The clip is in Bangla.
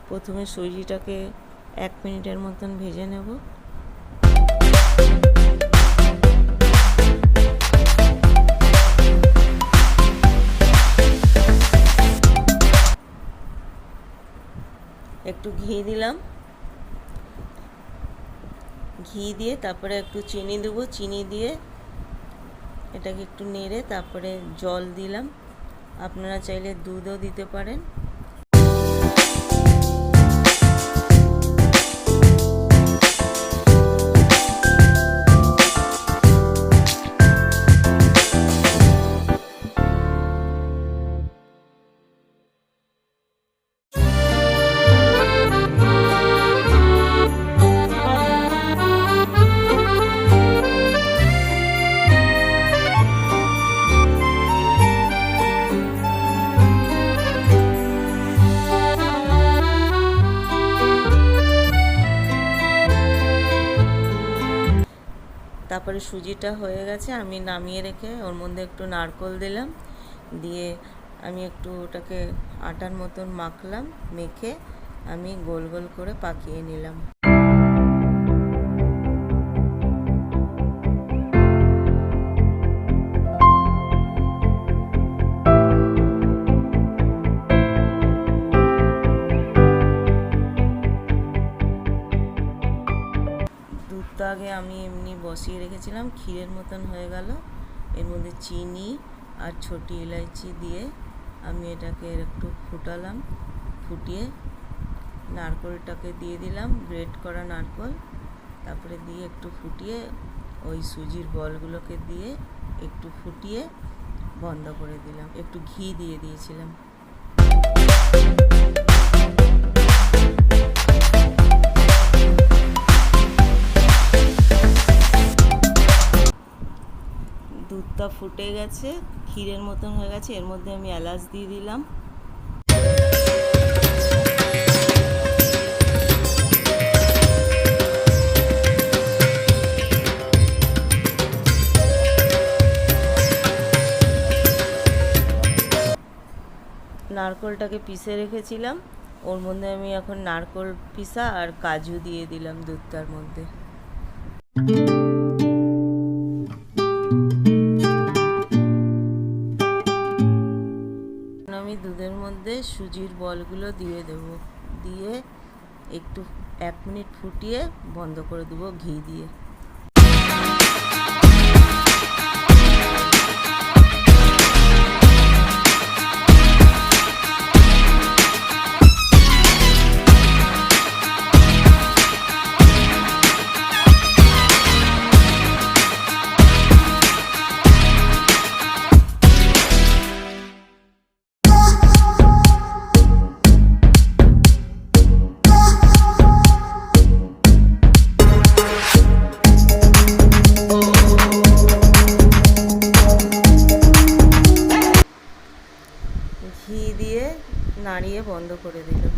প্রথমে সুজিটাকে 1 মিনিটের মতন ভেজে নেব। একটু ঘি দিলাম, ঘি দিয়ে তারপরে একটু চিনি দেবো, চিনি দিয়ে এটাকে একটু নেড়ে তারপরে জল দিলাম। আপনারা চাইলে দুধও দিতে পারেন। তারপরে সুজিটা হয়ে গেছে, আমি নামিয়ে রেখে ওর মধ্যে একটু নারকেল দিলাম, দিয়ে আমি একটু ওটাকে আটার মতন মাখলাম, মেখে আমি গোল গোল করে পাকিয়ে নিলাম। দুধটা আগে আমি এমনি বসিয়ে রেখেছিলাম, ক্ষীরের মতন হয়ে গেল। এর মধ্যে চিনি আর ছোটি ইলাইচি দিয়ে আমি এটাকে একটু ফুটালাম, ফুটিয়ে নারকেলটাকে দিয়ে দিলাম, গ্রেট করা নারকেল, তারপরে দিয়ে একটু ফুটিয়ে ওই সুজির বলগুলোকে দিয়ে একটু ফুটিয়ে বন্ধ করে দিলাম। একটু ঘি দিয়ে দিয়েছিলাম। দুধটা ফুটে গেছে, ক্ষীরের মতন হয়ে গেছে। এর মধ্যে আমি এলাচ দিয়ে দিলাম। নারকেলটাকে পিষে রেখেছিলাম, ওর মধ্যে আমি এখন নারকেল পিষা আর কাজু দিয়ে দিলাম দুধটার মধ্যে। আমি দুধের মধ্যে সুজির বলগুলো দিয়ে দেব, দিয়ে একটু 1 মিনিট ফুটিয়ে বন্ধ করে দেবো ঘি দিয়ে। ঘি দিয়ে নাড়িয়ে বন্ধ করে দিলাম।